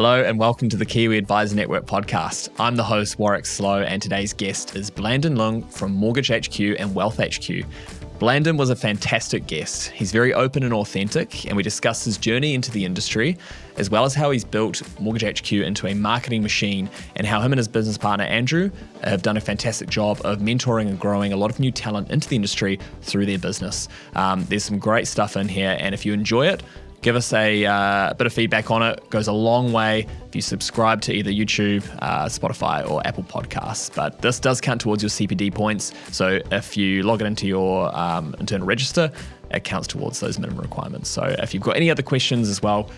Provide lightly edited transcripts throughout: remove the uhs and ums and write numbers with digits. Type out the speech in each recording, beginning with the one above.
Hello and welcome to the Kiwi Advisor Network podcast. I'm the host, Warwick Slow, and today's guest is Blandon Leung from MortgageHQ and WealthHQ. Blandon was a fantastic guest. He's very open and authentic, and we discussed his journey into the industry, as well as how he's built MortgageHQ into a marketing machine and how him and his business partner, Andrew, have done a fantastic job of mentoring and growing a lot of new talent into the industry through their business. There's some great stuff in here, and if you enjoy it, give us a bit of feedback on it. It goes a long way if you subscribe to either YouTube, Spotify, or Apple Podcasts. But this does count towards your CPD points. So if you log it into your internal register, it counts towards those minimum requirements. So if you've got any other questions as well,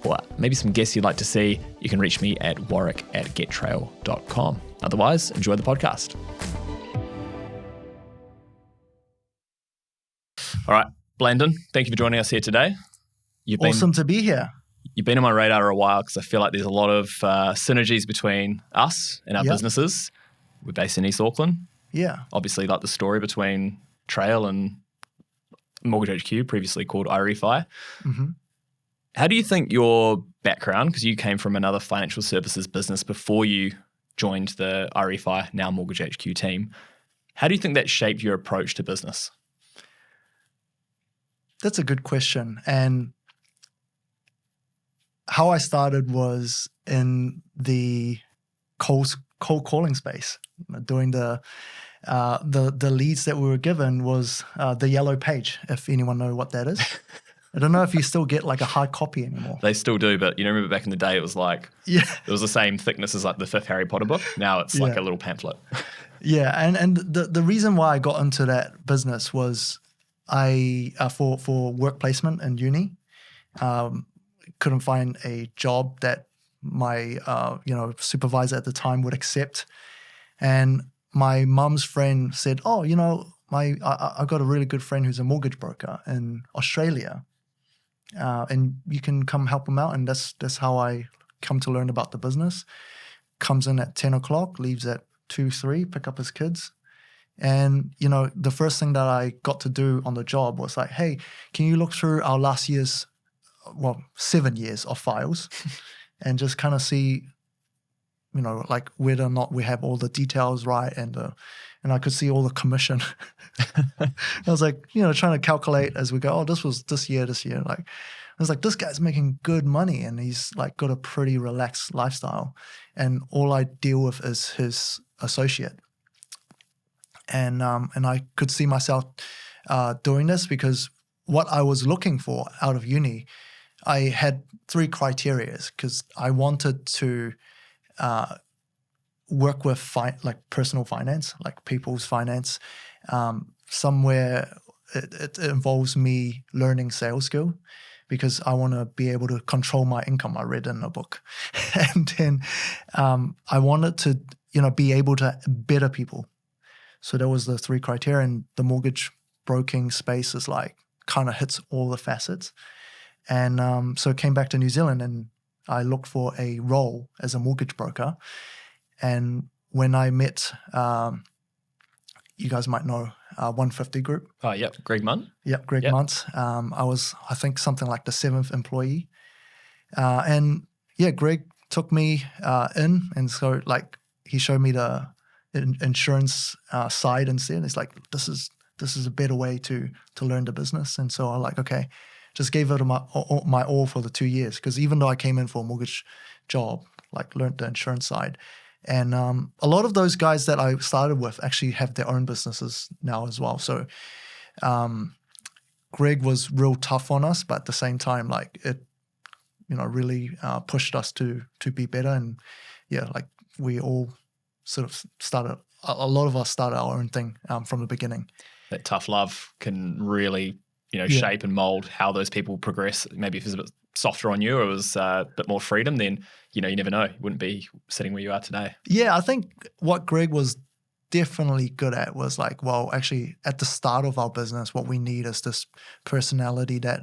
or maybe some guests you'd like to see, you can reach me at warwick@gettrail.com. Otherwise, enjoy the podcast. All right, Blandon, thank you for joining us here today. Awesome to be here. You've been on my radar a while because I feel like there's a lot of synergies between us and our businesses. We're based in East Auckland. Yeah. Obviously, like the story between Trail and MortgageHQ, previously called iRefi. Mm-hmm. How do you think your background, because you came from another financial services business before you joined the iRefi, now MortgageHQ team, how do you think that shaped your approach to business? That's a good question. And how I started was in the cold calling space. Doing the leads that we were given was the yellow page, if anyone know what that is. I don't know if you still get like a hard copy anymore. They still do, but you know, remember back in the day, it was like, it was the same thickness as like the fifth Harry Potter book. Now it's like a little pamphlet. Yeah, and the reason why I got into that business was I for work placement in uni, couldn't find a job that my supervisor at the time would accept, and my mum's friend said, "Oh, I got a really good friend who's a mortgage broker in Australia, and you can come help him out." And that's how I come to learn about the business. Comes in at 10 o'clock, leaves at 2-3, pick up his kids. And, the first thing that I got to do on the job was like, hey, can you look through our last year's, 7 years of files and just kind of see, like whether or not we have all the details right. And I could see all the commission. I was like, trying to calculate as we go, oh, this was this year. Like, I was like, this guy's making good money and he's like got a pretty relaxed lifestyle. And all I deal with is his associate. And I could see myself doing this because what I was looking for out of uni, I had 3 criteria because I wanted to work with personal finance, like people's finance. Somewhere it involves me learning sales skill because I want to be able to control my income. I read in a book. And then I wanted to, be able to better people. So that was the 3 criteria, and the mortgage broking space is like kind of hits all the facets. And so I came back to New Zealand and I looked for a role as a mortgage broker. And when I met, you guys might know 150 Group. Oh, yep, Greg Munn. Yep, Greg Muntz. I was, I think, something like the 7th employee. And Greg took me in, and so like he showed me the insurance side instead. It's like, this is a better way to learn the business. And so I like, okay, just gave it my all for the 2 years, because even though I came in for a mortgage job, like learned the insurance side. And a lot of those guys that I started with actually have their own businesses now as well. So Greg was real tough on us, but at the same time, like it, really pushed us to be better. And like we all sort of started, a lot of us started our own thing from the beginning. That tough love can really, shape and mold how those people progress. Maybe if it was a bit softer on you or it was a bit more freedom, then, you never know. You wouldn't be sitting where you are today. Yeah, I think what Greg was definitely good at was like, well, actually at the start of our business, what we need is this personality that,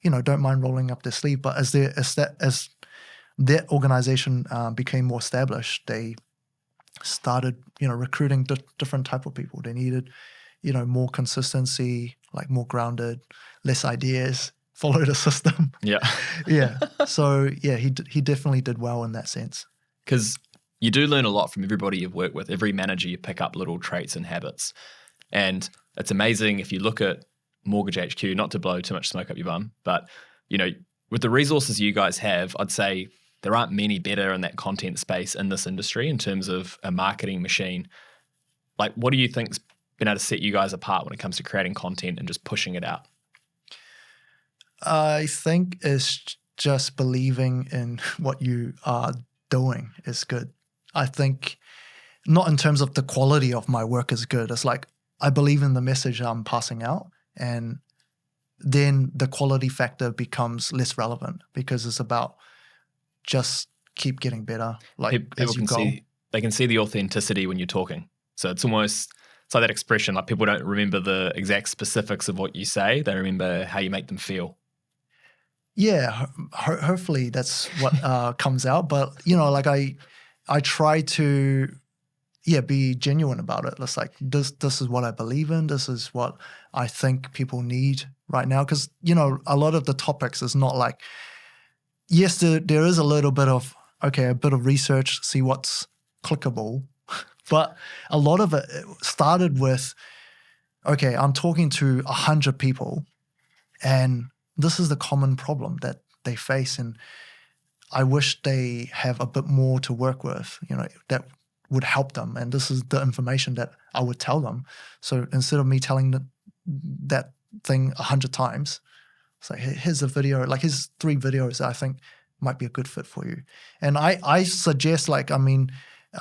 don't mind rolling up their sleeve. But as that organization became more established, they started, recruiting different type of people. They needed, more consistency, like more grounded, less ideas, follow the system. Yeah. Yeah. So yeah, he definitely did well in that sense. Because you do learn a lot from everybody you've worked with. Every manager, you pick up little traits and habits. And it's amazing if you look at MortgageHQ, not to blow too much smoke up your bum, but, you know, with the resources you guys have, I'd say there aren't many better in that content space in this industry in terms of a marketing machine. Like, what do you think's been able to set you guys apart when it comes to creating content and just pushing it out? I think it's just believing in what you are doing is good. I think not in terms of the quality of my work is good. It's like I believe in the message I'm passing out, and then the quality factor becomes less relevant because it's about just keep getting better. Like People can see, they can see the authenticity when you're talking. So it's almost, it's like that expression, like people don't remember the exact specifics of what you say. They remember how you make them feel. Yeah, hopefully that's what comes out. But, you know, like I try to, be genuine about it. It's like, this is what I believe in. This is what I think people need right now. Because, you know, a lot of the topics is not like, yes, there is a little bit of, okay, a bit of research, see what's clickable. But a lot of it started with, okay, I'm talking to 100 people and this is the common problem that they face. And I wish they have a bit more to work with, you know, that would help them. And this is the information that I would tell them. So instead of me telling that thing 100 times, it's like, here's a video, like here's 3 videos that I think might be a good fit for you. And I suggest, like, I mean,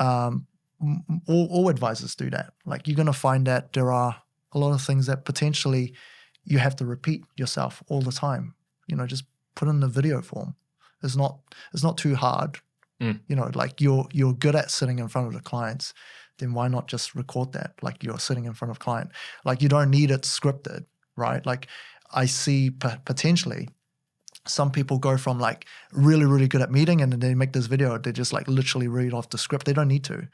all advisors do that. Like you're going to find that there are a lot of things that potentially you have to repeat yourself all the time. You know, just put in the video form. It's not too hard. You know, like you're good at sitting in front of the clients, then why not just record that like you're sitting in front of a client? Like you don't need it scripted, right? Like I see potentially some people go from like really, really good at meeting and then they make this video, they just like literally read off the script. They don't need to.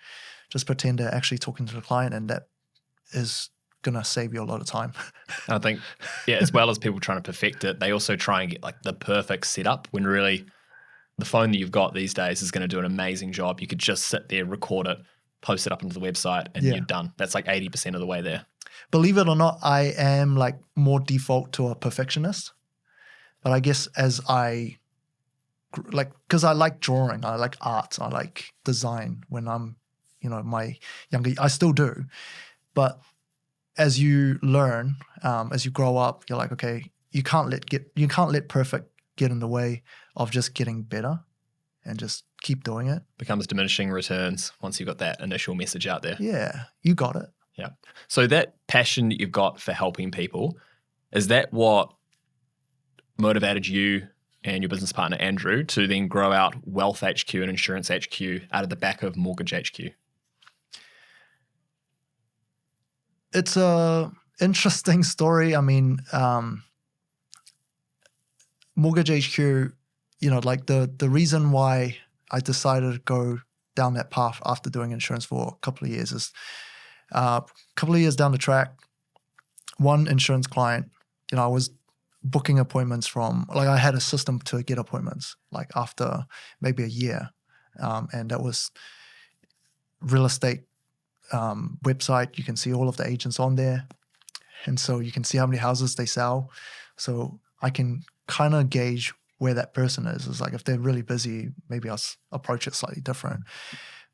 Just pretend they're actually talking to the client, and that is going to save you a lot of time. I think, as well as people trying to perfect it, they also try and get like the perfect setup when really the phone that you've got these days is going to do an amazing job. You could just sit there, record it, post it up into the website, and you're done. That's like 80% of the way there. Believe it or not, I am like more default to a perfectionist. But I guess as I, like, because I like drawing, I like art, I like design when I'm, you know, my younger, I still do. But as you learn, as you grow up, you're like, okay, you can't let perfect get in the way of just getting better and just keep doing it. Becomes diminishing returns once you've got that initial message out there. Yeah, you got it. Yeah. So that passion that you've got for helping people, is that what motivated you and your business partner, Andrew, to then grow out Wealth HQ and Insurance HQ out of the back of Mortgage HQ? It's a interesting story. I mean, Mortgage HQ, you know, like the reason why I decided to go down that path after doing insurance for a couple of years is a couple of years down the track, one insurance client, you know, I was booking appointments from, like I had a system to get appointments like after maybe a year. And that was real estate website. You can see all of the agents on there. And so you can see how many houses they sell. So I can kind of gauge where that person is. It's like if they're really busy, maybe I'll approach it slightly different.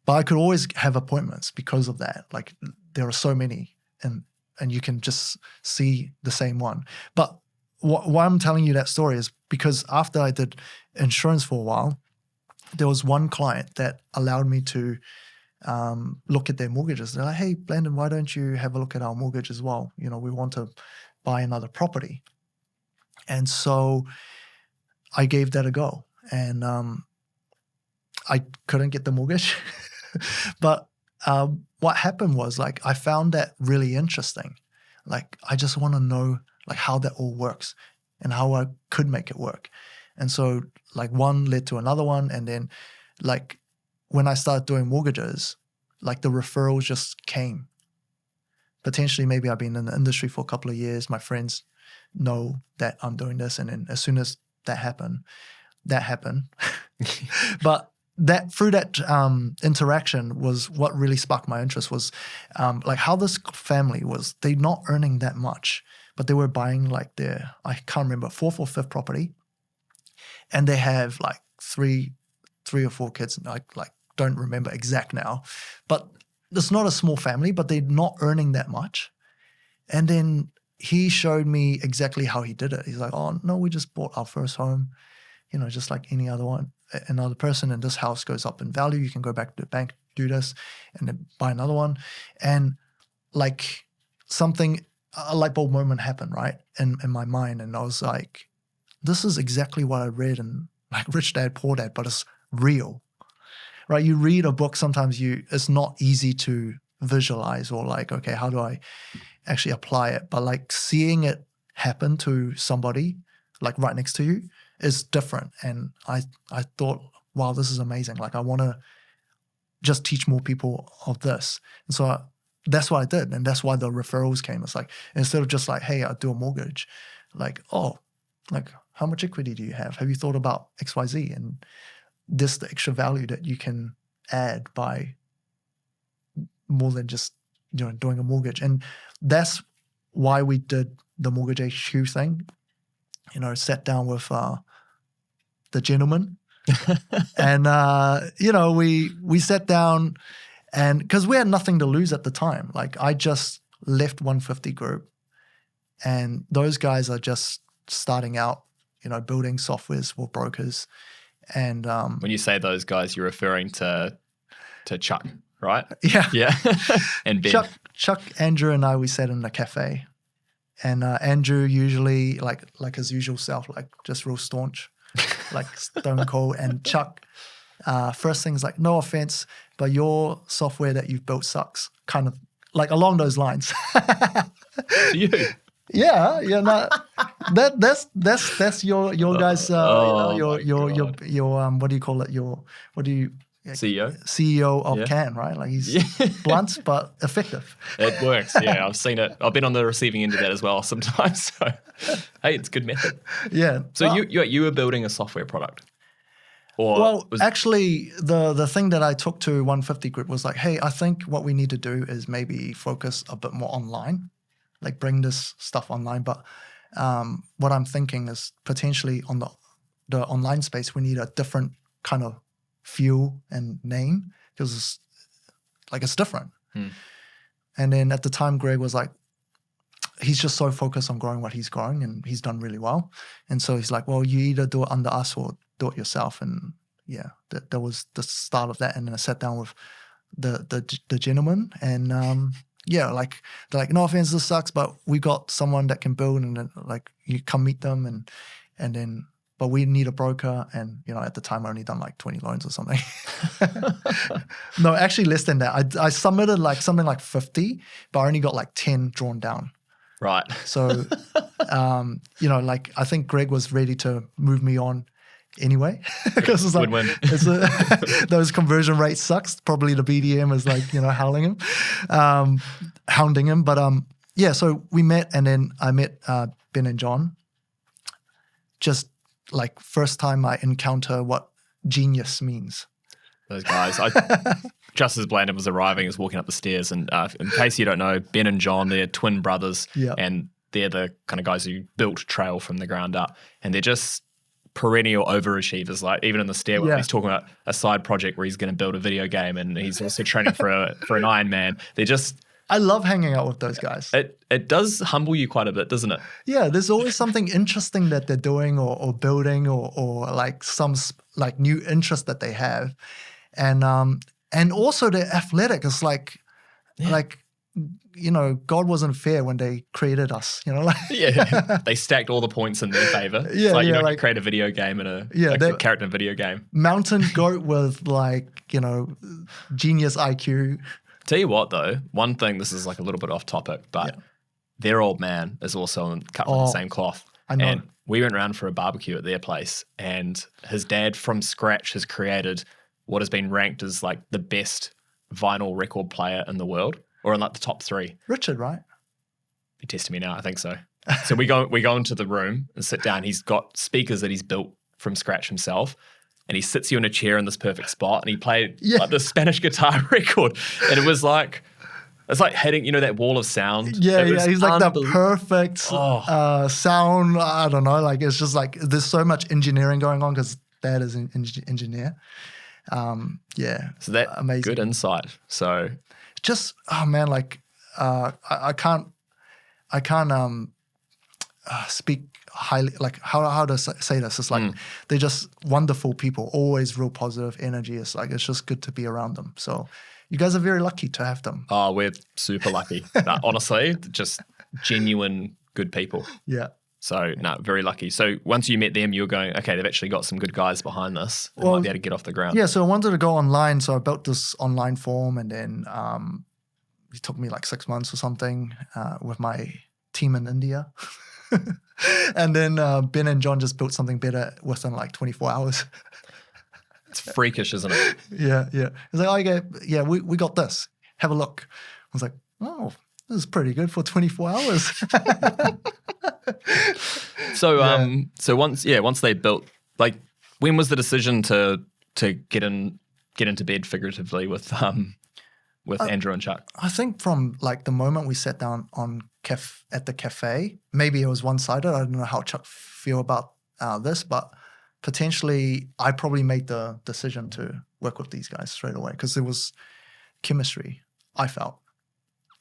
But I could always have appointments because of that. Like there are so many and you can just see the same one. But why I'm telling you that story is because after I did insurance for a while, there was one client that allowed me to look at their mortgages. They're like, hey, Blandon, why don't you have a look at our mortgage as well? You know, we want to buy another property. And so I gave that a go. And I couldn't get the mortgage. But what happened was, like, I found that really interesting. Like, I just want to know, like, how that all works and how I could make it work. And so, like, one led to another one. And then, like, when I started doing mortgages, like, the referrals just came. Potentially, maybe I've been in the industry for a couple of years. My friends know that I'm doing this. And then as soon as that happened. But that through that interaction was what really sparked my interest was like how this family was, they're not earning that much, but they were buying like their, I can't remember, 4th or 5th property. And they have like three or 4 kids. Like don't remember exact now, but it's not a small family, but they're not earning that much. And then he showed me exactly how he did it. He's like, oh no, we just bought our first home, you know, just like another person, and this house goes up in value. You can go back to the bank, do this, and then buy another one. And like a light bulb moment happened, right, in my mind. And I was like, this is exactly what I read in like Rich Dad, Poor Dad, but it's real, right? You read a book, sometimes it's not easy to visualize or like, okay, how do I actually apply it? But like seeing it happen to somebody like right next to you is different. And I thought, wow, this is amazing. Like I want to just teach more people of this. And so that's what I did. And that's why the referrals came. It's like, instead of just like, hey, I do a mortgage, like, oh, like how much equity do you have? Have you thought about XYZ? And this the extra value that you can add by more than just, you know, doing a mortgage. And that's why we did the MortgageHQ thing. You know, sat down with the gentleman and, you know, we sat down and because we had nothing to lose at the time. Like I just left 150 Group and those guys are just starting out, you know, building softwares for brokers. And when you say those guys, you're referring to Chuck, right? Yeah. Yeah. And Ben. Chuck, Andrew and I, we sat in a cafe. And Andrew usually, like his usual self, like just real staunch, like stone cold. And Chuck, first thing's like, no offense, but your software that you've built sucks. Kind of like along those lines. To you? Yeah, no, that's your guys. You know, your what do you call it? CEO of Can, right? Like he's blunt but effective. It works. Yeah, I've seen it. I've been on the receiving end of that as well sometimes. So, hey, it's a good method. Yeah. So you were building a software product, actually, the thing that I took to 150 Group was like, hey, I think what we need to do is maybe focus a bit more online, like bring this stuff online. But what I'm thinking is potentially on the online space, we need a different kind of feel and name because it's different. And then at the time, Greg was like, he's just so focused on growing what he's growing and he's done really well. And so he's like, well, you either do it under us or do it yourself. And yeah, that was the start of that. And then I sat down with the gentleman and yeah, like they're like, no offense, this sucks, but we got someone that can build and then, like you come meet them and then but we need a broker. And, you know, at the time I only done like 20 loans or something. No, actually less than that. I submitted like something like 50, but I only got like 10 drawn down. Right. So, you know, like I think Greg was ready to move me on anyway. Because it's like, those conversion rates sucks. Probably the BDM is like, you know, hounding him. But yeah, so we met and then I met Ben and John. Just like first time I encounter what genius means. Those guys. Just as Blandon was arriving, he was walking up the stairs. And in case you don't know, Ben and John, they're twin brothers. Yeah. And they're the kind of guys who built Trail from the ground up. And they're just perennial overachievers. Like even in the stairwell, he's talking about a side project where he's going to build a video game and he's also training for an Ironman. They're just... I love hanging out with those guys. It does humble you quite a bit, doesn't it? Yeah, there's always something interesting that they're doing or building or like some like new interest that they have. And also they're athletic. It's like, you know, God wasn't fair when they created us, you know? Like yeah, they stacked all the points in their favor. Yeah, it's like you don't create a video game and a character in a video game. Mountain goat with like, you know, genius IQ. Tell you what, though, one thing, this is like a little bit off topic, but their old man is also cut from the same cloth. I know. And we went around for a barbecue at their place, and his dad from scratch has created what has been ranked as like the best vinyl record player in the world, or in like the top 3. Richard, right? You're testing me now, I think so. So we go into the room and sit down. He's got speakers that he's built from scratch himself. And he sits you in a chair in this perfect spot, and he played like this Spanish guitar record. And it was like, it's like hitting, that wall of sound. Yeah, he's like the perfect sound. I don't know. Like, it's just like there's so much engineering going on because Dad is an engineer. So that amazing. Good insight. So just man, like I can't speak highly. Like how to say this? It's like they're just wonderful people. Always real positive energy. It's like it's just good to be around them. So. You guys are very lucky to have them. Oh, we're super lucky. Honestly, just genuine good people. Yeah. So, no, very lucky. So, once you met them, you were going, okay, they've actually got some good guys behind this. They might be able to get off the ground. Yeah, so I wanted to go online. So, I built this online form, and then it took me like 6 months or something with my team in India. And then Ben and John just built something better within like 24 hours. It's freakish, isn't it? Yeah. It's like, okay, yeah, we got this. Have a look. I was like, oh, this is pretty good for 24 hours. So once they built, like, when was the decision to get into bed figuratively with Andrew and Chuck? I think from like the moment we sat down at the cafe, maybe it was one-sided. I don't know how Chuck feel about this, but potentially I probably made the decision to work with these guys straight away because there was chemistry, I felt.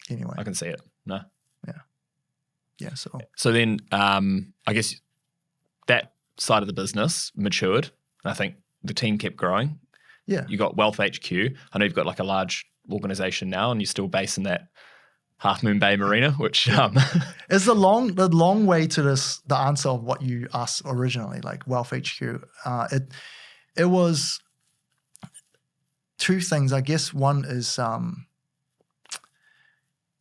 Anyway. I can see it. No. Yeah. So then I guess that side of the business matured. I think the team kept growing. Yeah. You got Wealth HQ. I know you've got like a large organization now and you're still based in that Half Moon Bay Marina, which it's the long way to the answer of what you asked originally, like Wealth HQ. It was two things. I guess one is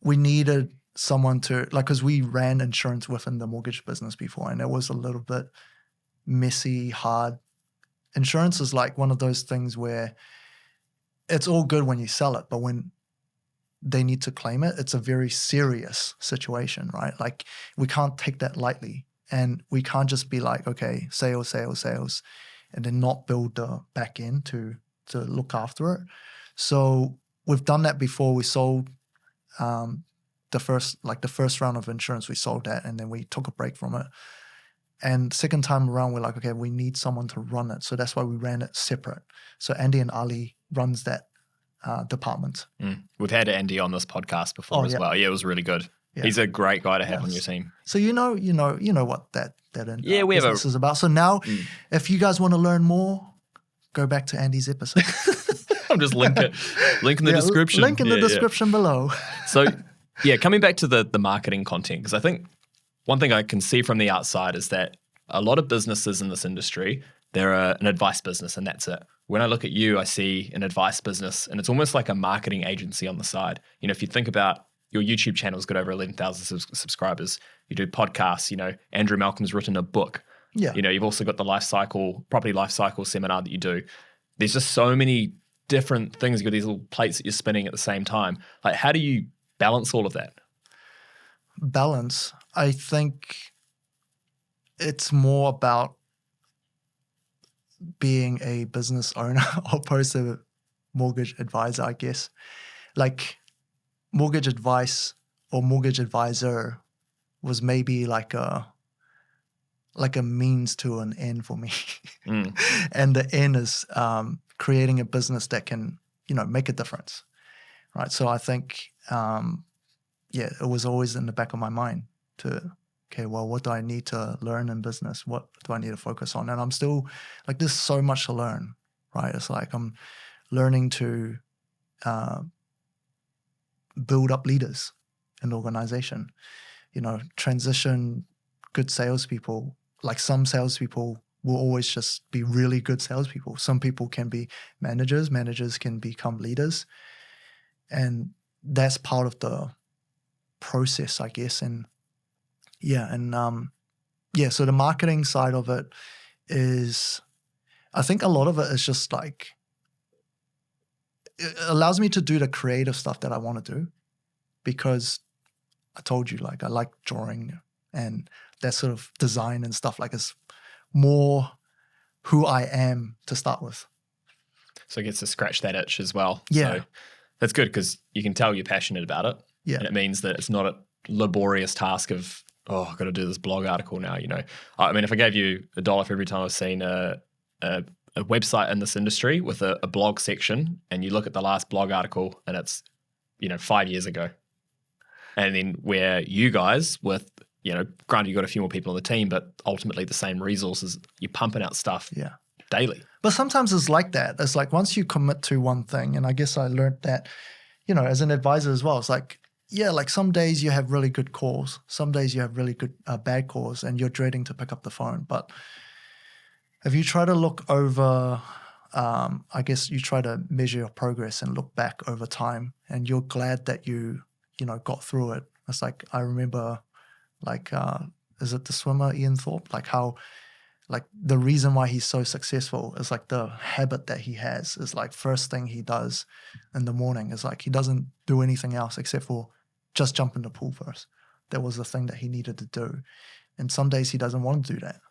we needed someone to, like, because we ran insurance within the mortgage business before, and it was a little bit messy, hard. Insurance is like one of those things where it's all good when you sell it, but when they need to claim it, it's a very serious situation, right? Like, we can't take that lightly, and we can't just be like, okay, sales, and then not build the back end to look after it. So we've done that before. We sold the first round of insurance, we sold that, and then we took a break from it. And second time around, we're like, okay, we need someone to run it. So that's why we ran it separate. So Andy and Ali runs that department. We've had Andy on this podcast before as well. Yeah, it was really good. Yeah. He's a great guy to have on your team. So you know what that business is about. So now, if you guys want to learn more, go back to Andy's episode. I'll just link in the description. Link in the description below. So coming back to the marketing content, because I think one thing I can see from the outside is that a lot of businesses in this industry, they're an advice business and that's it. When I look at you, I see an advice business and it's almost like a marketing agency on the side. You know, if you think about your YouTube channel's got over 11,000 subscribers. You do podcasts, Andrew Malcolm's written a book. Yeah. You've also got the property life cycle seminar that you do. There's just so many different things. You've got these little plates that you're spinning at the same time. Like, how do you balance all of that? Balance. I think it's more about being a business owner opposed to mortgage advisor, I guess. Like, mortgage advice or mortgage advisor was maybe like a means to an end for me. And the end is creating a business that can, make a difference, right? So I think, it was always in the back of my mind what do I need to learn in business? What do I need to focus on? And I'm still, like, there's so much to learn, right? It's like I'm learning to build up leaders in the organization, transition good salespeople. Like, some salespeople will always just be really good salespeople. Some people can be managers. Managers can become leaders. And that's part of the process, I guess. And so the marketing side of it is, I think a lot of it is just like, it allows me to do the creative stuff that I want to do, because I told you, like, I like drawing and that sort of design and stuff like is more who I am to start with. So it gets to scratch that itch as well. Yeah. So that's good because you can tell you're passionate about it. Yeah. And it means that it's not a laborious task of, oh, I've got to do this blog article now, you know. I mean, if I gave you $1 for every time I've seen a website in this industry with a blog section, and you look at the last blog article and it's, 5 years ago. And then where you guys with, granted you've got a few more people on the team, but ultimately the same resources, you're pumping out stuff daily. But sometimes it's like that. It's like once you commit to one thing, and I guess I learned that, as an advisor as well, it's like, like some days you have really good calls. Some days you have really good bad calls and you're dreading to pick up the phone. But if you try to look over, I guess you try to measure your progress and look back over time, and you're glad that you got through it. It's like, I remember, is it the swimmer Ian Thorpe? Like how, the reason why he's so successful is like the habit that he has is like first thing he does in the morning is like he doesn't do anything else except for just jump in the pool first. That was the thing that he needed to do. And some days he doesn't want to do that,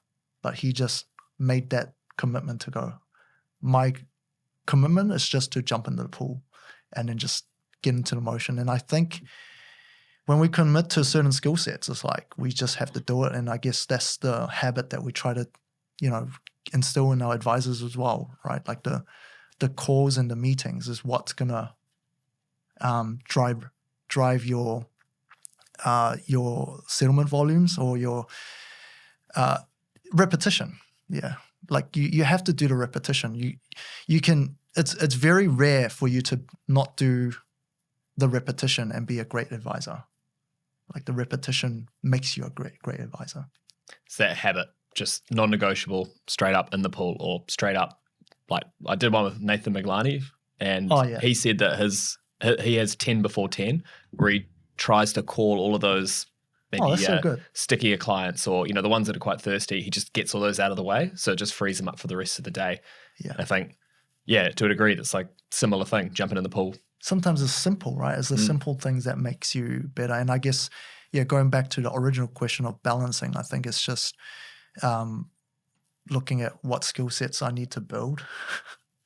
but he just made that commitment to go, my commitment is just to jump into the pool and then just get into the motion. And I think when we commit to certain skill sets, it's like we just have to do it. And I guess that's the habit that we try to, instill in our advisors as well, right? Like the calls and the meetings is what's gonna drive your settlement volumes or your repetition. Yeah, like you have to do the repetition. You can. It's very rare for you to not do the repetition and be a great advisor. Like the repetition makes you a great advisor. It's that habit, just non-negotiable, straight up in the pool or straight up. Like I did one with Nathan Miglani, and he said that he has 10 before 10, where he tries to call all of those maybe stickier clients or, the ones that are quite thirsty. He just gets all those out of the way. So it just frees him up for the rest of the day. Yeah. And I think, to a degree, that's like similar thing, jumping in the pool. Sometimes it's simple, right? It's the simple things that makes you better. And I guess, going back to the original question of balancing, I think it's just looking at what skill sets I need to build.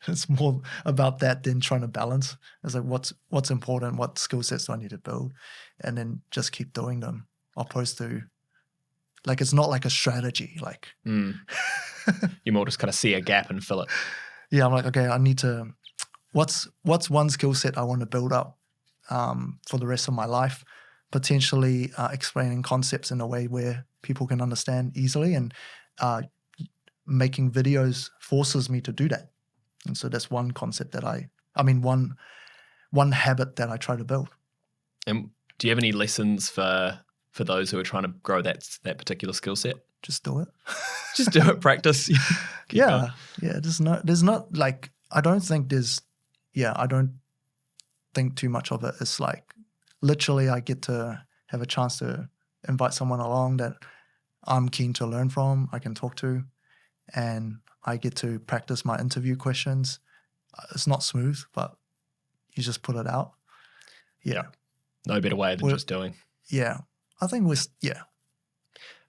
It's more about that than trying to balance. It's like what's important, what skill sets do I need to build, and then just keep doing them. Opposed to, like, it's not like a strategy. Like, you more just kind of see a gap and fill it. Yeah, I'm like, okay, I need to. What's one skill set I want to build up for the rest of my life? Potentially explaining concepts in a way where people can understand easily, and making videos forces me to do that. And so that's one concept that one habit that I try to build. And do you have any lessons for those who are trying to grow that particular skill set? Just do it. Just do it. Practice. Yeah. There's not like, I don't think too much of it. It's like literally I get to have a chance to invite someone along that I'm keen to learn from, I can talk to, and I get to practice my interview questions. It's not smooth, but you just put it out. Yeah. No better way than just doing. Yeah. I think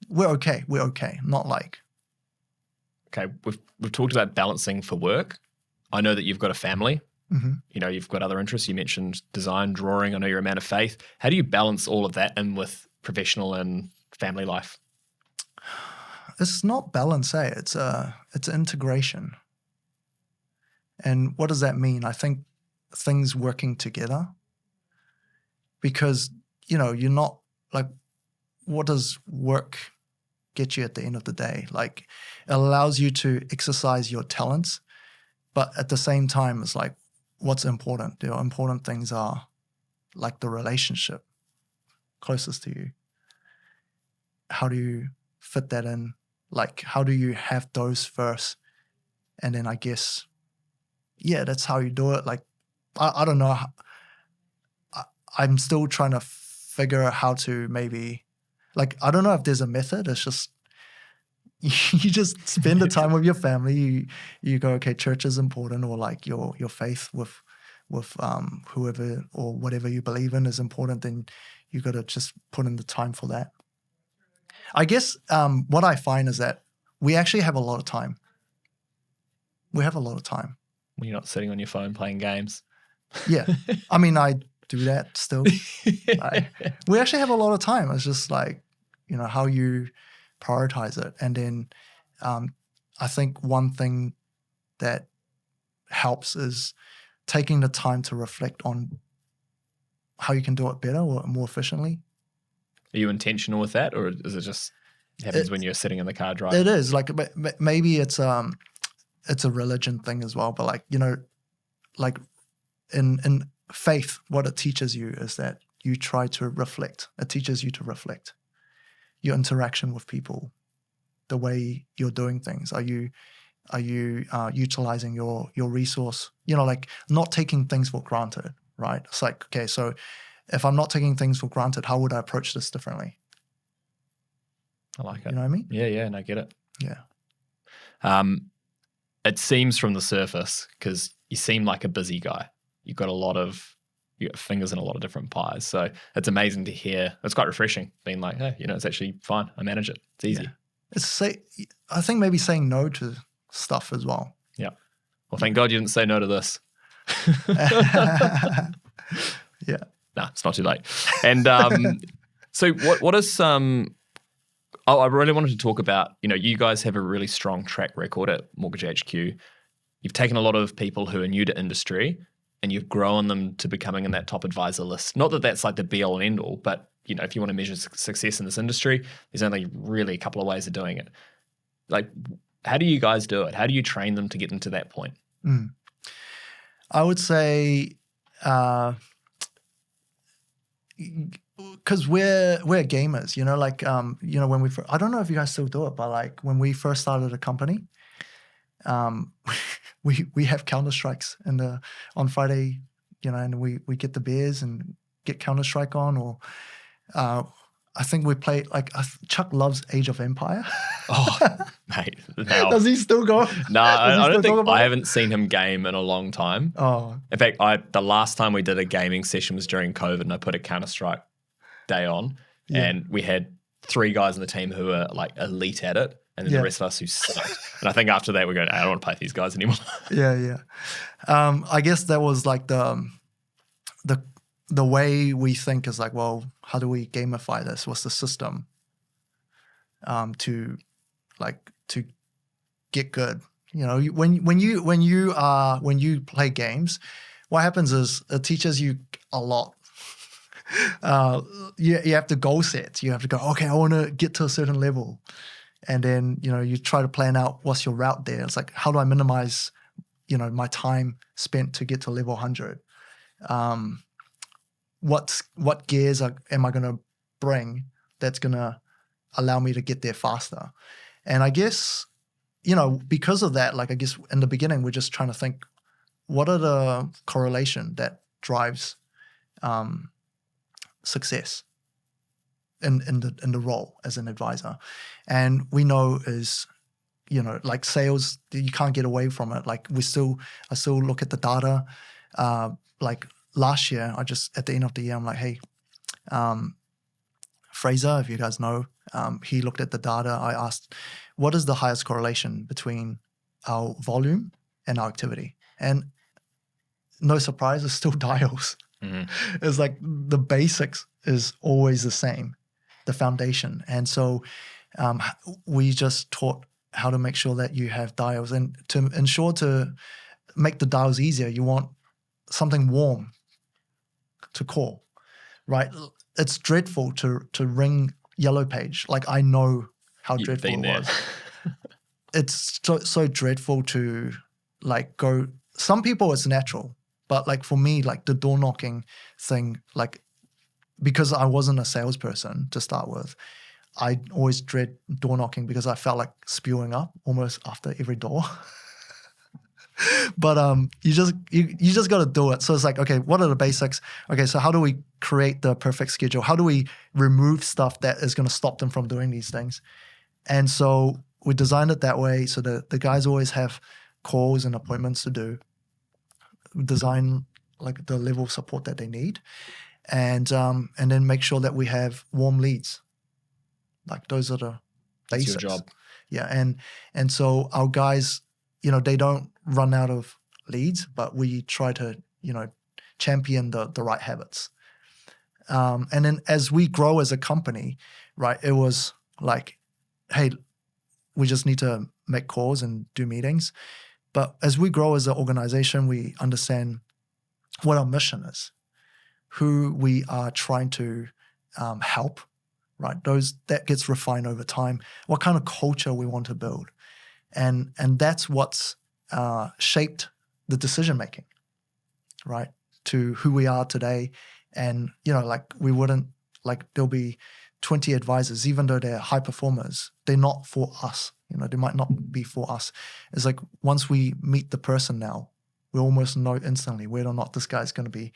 we're okay. We're okay. Not like. Okay. We've talked about balancing for work. I know that you've got a family. Mm-hmm. You've got other interests. You mentioned design, drawing. I know you're a man of faith. How do you balance all of that in with professional and family life? It's not balance, it's integration. And what does that mean? I think things working together, because, you're not like, what does work get you at the end of the day? Like, it allows you to exercise your talents, but at the same time, it's like, what's important? The important things are like the relationship closest to you. How do you fit that in? Like, how do you have those first? And then I guess, that's how you do it. Like, I don't know. I'm still trying to figure out how to maybe, like, I don't know if there's a method. It's just, you just spend the time with your family. You go, okay, church is important, or like your faith with whoever or whatever you believe in is important. Then you got to just put in the time for that. I guess what I find is that we actually have a lot of time. We have a lot of time. When you're not sitting on your phone playing games. Yeah. I mean, I do that still. We actually have a lot of time. It's just like, how you prioritize it. And then I think one thing that helps is taking the time to reflect on how you can do it better or more efficiently. Are you intentional with that, or is it just happens when you're sitting in the car driving? It is. Like maybe it's a religion thing as well, but like in faith, what it teaches you is that you try to reflect. It teaches you to reflect your interaction with people, the way you're doing things. Are you utilizing your resource? Like not taking things for granted, right? It's like, okay, so if I'm not taking things for granted, how would I approach this differently? I like it. You know what I mean? Yeah, and I get it. Yeah. It seems from the surface, because you seem like a busy guy. You got fingers in a lot of different pies. So it's amazing to hear. It's quite refreshing being like, hey, it's actually fine. I manage it. It's easy. Yeah. I think maybe saying no to stuff as well. Yeah. Well, thank God you didn't say no to this. Yeah. No, it's not too late. And so what is some... I really wanted to talk about, you guys have a really strong track record at MortgageHQ. You've taken a lot of people who are new to industry and you've grown them to becoming in that top advisor list. Not that that's like the be all and end all, but if you want to measure success in this industry, there's only really a couple of ways of doing it. Like, how do you guys do it? How do you train them to get them to that point? I would say, because we're gamers, when I don't know if you guys still do it, but like when we first started a company, we have Counter-Strikes on Friday, and we get the beers and get Counter-Strike on, or I think we play, Chuck loves Age of Empire. Oh, mate. No. Does he still go? No, I don't think, I haven't seen him game in a long time. Oh. In fact, the last time we did a gaming session was during COVID, and I put a Counter-Strike day on, and we had 3 guys on the team who were like elite at it, and then the rest of us who sucked. And I think after that, we're going, I don't want to play with these guys anymore. Yeah. I guess that was like the way we think is like, well, how do we gamify this? What's the system to get good? When you play games, what happens is it teaches you a lot. You have to goal set. You have to go, okay, I want to get to a certain level. And then, you try to plan out what's your route there. It's like, how do I minimize, my time spent to get to level 100? What gears am I going to bring that's going to allow me to get there faster? And I guess, because of that, I guess in the beginning, we're just trying to think, what are the correlation that drives success in the role as an advisor? And we know is, sales, you can't get away from it. I still look at the data. Last year, at the end of the year, I'm like, hey, Fraser, if you guys know, he looked at the data. I asked, what is the highest correlation between our volume and our activity? And no surprise, it's still dials. Mm-hmm. It's like the basics is always the same, the foundation. And so we just taught how to make sure that you have dials. And to ensure to make the dials easier, you want something warm to call, right? It's dreadful to ring Yellow Page. I know how dreadful it was. It's so dreadful to go. Some people it's natural, but for me, the door knocking thing, because I wasn't a salesperson to start with, I always dread door knocking because I felt like spewing up almost after every door. But you just got to do it. So it's like, okay, what are the basics? Okay, so how do we create the perfect schedule? How do we remove stuff that is going to stop them from doing these things? And so we designed it that way so that the guys always have calls and appointments to do. Design the level of support that they need, and then make sure that we have warm leads. Like those are the That's basics. your job. Yeah, and so our guys, they don't run out of leads, but we try to, champion the right habits. And then as we grow as a company, right, it was like, hey, we just need to make calls and do meetings. But as we grow as an organization, we understand what our mission is, who we are trying to help, right? That gets refined over time. What kind of culture we want to build, and that's what's shaped the decision making, right? To who we are today, and we wouldn't there'll be 20 advisors, even though they're high performers, they're not for us. They might not be for us. It's like once we meet the person now, we almost know instantly whether or not this guy's going to be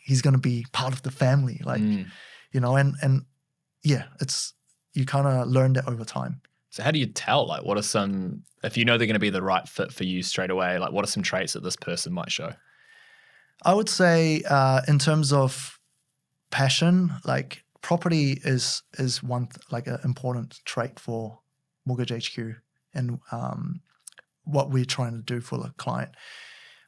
he's going to be part of the family, and yeah, it's, you kind of learn that over time. So how do you tell, what are some, if they're going to be the right fit for you straight away, what are some traits that this person might show? I would say in terms of passion, property is one an important trait for MortgageHQ and what we're trying to do for the client.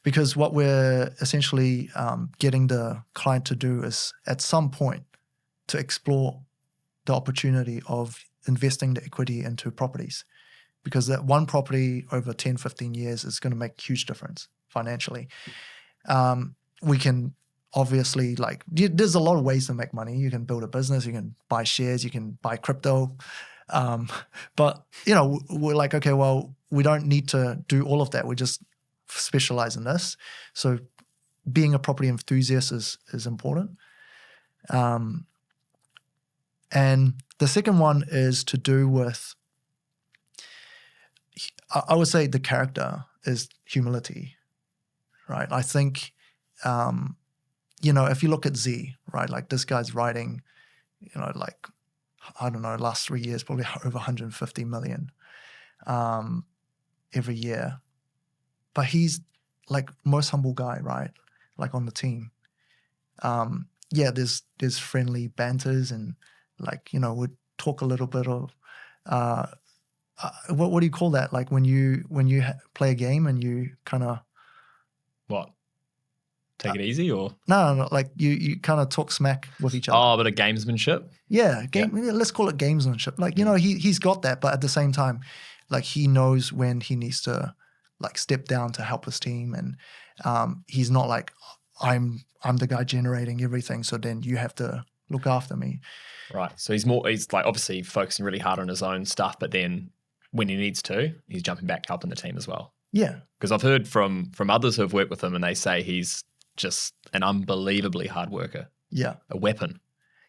Because what we're essentially getting the client to do is at some point to explore the opportunity of investing the equity into properties. Because that one property over 10, 15 years is going to make a huge difference financially. We can obviously, there's a lot of ways to make money. You can build a business, you can buy shares, you can buy crypto. But, we're like, okay, well, we don't need to do all of that. We just specialize in this. So being a property enthusiast is important. And the second one is to do with, I would say the character is humility, right? I think, if you look at Z, right, this guy's writing, I don't know, last 3 years, probably over 150 million every year. But he's most humble guy, right? On the team. Yeah, there's friendly banters and we'd talk a little bit of what do you call that? When you play a game and you kind of what? Take it easy, or no, you kind of talk smack with each other. Oh, but a gamesmanship. Yeah, let's call it gamesmanship. He's got that, but at the same time, he knows when he needs to step down to help his team, and he's not I'm the guy generating everything, so then you have to look after me. Right. So he's obviously focusing really hard on his own stuff, but then when he needs to, he's jumping back, helping the team as well. Yeah. Because I've heard from others who have worked with him, and they say he's just an unbelievably hard worker. Yeah. A weapon.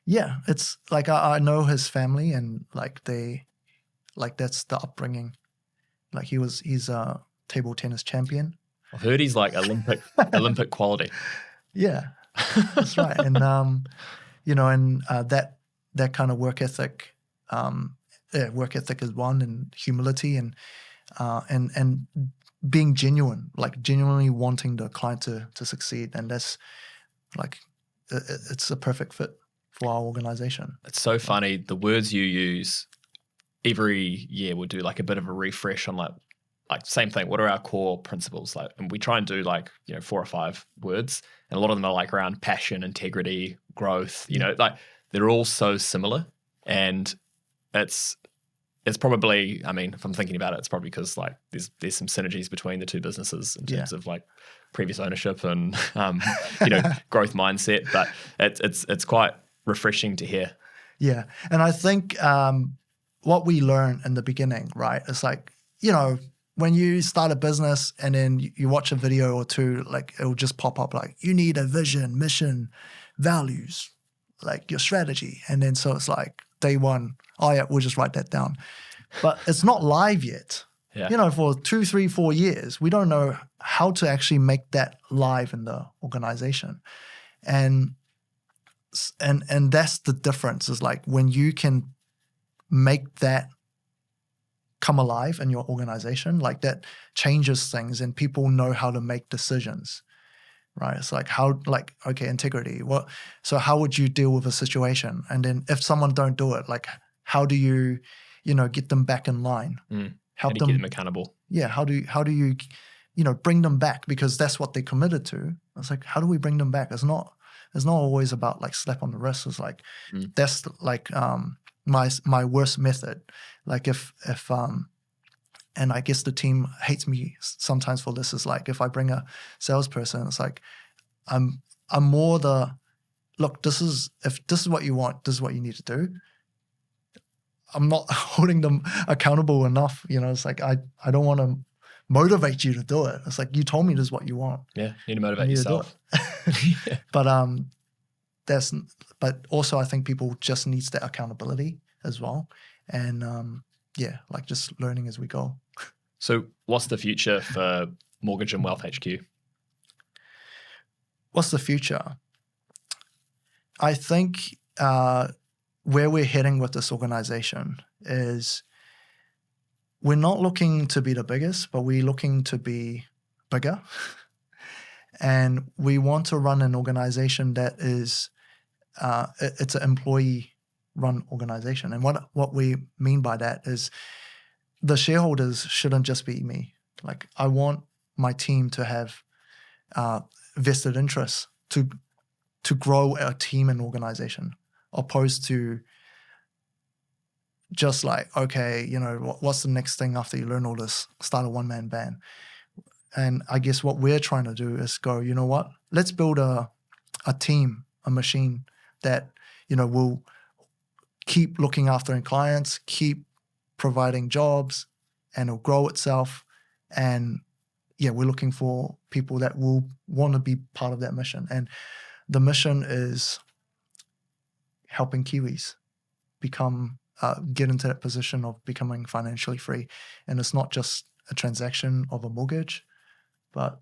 Yeah. It's I know his family, and that's the upbringing. He's a table tennis champion. I've heard he's Olympic quality. Yeah. That's right. And that kind of work ethic, work ethic is one, and humility and being genuine, genuinely wanting the client to succeed. And that's it's a perfect fit for our organization. It's so funny. The words you use every year, we'll do a bit of a refresh on same thing. What are our core principles? And we try and do 4 or 5 words, and a lot of them are around passion, integrity, growth. They're all so similar, and it's probably, if I'm thinking about it, it's probably because there's some synergies between the two businesses in terms of previous ownership and growth mindset. But it's quite refreshing to hear. Yeah, and I think what we learn in the beginning, right? It's when you start a business and then you watch a video or two, it'll just pop up you need a vision, mission, values, your strategy. And then so it's day one, oh yeah, we'll just write that down. But it's not live yet. Yeah. For 2, 3, 4 years, we don't know how to actually make that live in the organization. And that's the difference, is when you can make that come alive in your organization, that changes things, and people know how to make decisions, right? It's okay, integrity. So how would you deal with a situation? And then if someone don't do it, how do you, get them back in line? How do you keep them accountable? Yeah, how do you, bring them back, because that's what they committed to. It's like, how do we bring them back? It's not always about like slap on the wrist. It's like that's like my worst method. Like if and I guess the team hates me sometimes for this, is like if I bring a salesperson, it's like I'm more the look, if this is what you want, this is what you need to do. I'm not holding them accountable enough. It's like I don't want to motivate you to do it. It's like, you told me this is what you want. Yeah, you need to motivate yourself. Yeah. But also I think people just needs that accountability as well. And like just learning as we go. So what's the future for Mortgage and Wealth HQ? What's the future? I think where we're heading with this organization is we're not looking to be the biggest, but we're looking to be bigger. And we want to run an organization that is, it's an employee-run organization. And what we mean by that is the shareholders shouldn't just be me. Like, I want my team to have vested interests to grow a team and organization, opposed to just like, okay, what's the next thing after you learn all this? Start a one-man band. And I guess what we're trying to do is go, you know what? Let's build a team, a machine that, will keep looking after our clients, keep providing jobs, and it'll grow itself. And yeah, we're looking for people that will want to be part of that mission. And the mission is helping Kiwis get into that position of becoming financially free. And it's not just a transaction of a mortgage, but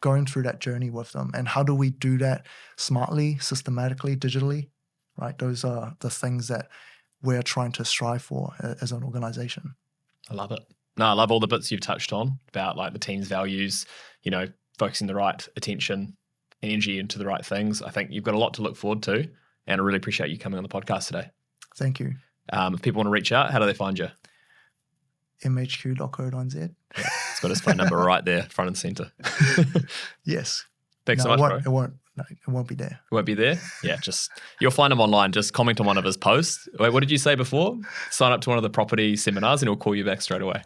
going through that journey with them. And how do we do that smartly, systematically, digitally, right? Those are the things that we're trying to strive for as an organization. I love it. No, I love all the bits you've touched on about like the team's values, focusing the right attention, energy into the right things. I think you've got a lot to look forward to, and I really appreciate you coming on the podcast today. Thank you. If people want to reach out, how do they find you? mhq.co.nz. Yeah, it's got his phone number right there, front and center. Yes. Thanks so much, bro. It won't be there. It won't be there? Yeah, you'll find him online. Just comment on one of his posts. Wait, what did you say before? Sign up to one of the property seminars and he'll call you back straight away.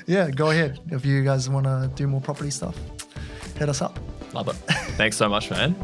Yeah, go ahead. If you guys want to do more property stuff, hit us up. Love it. Thanks so much, man.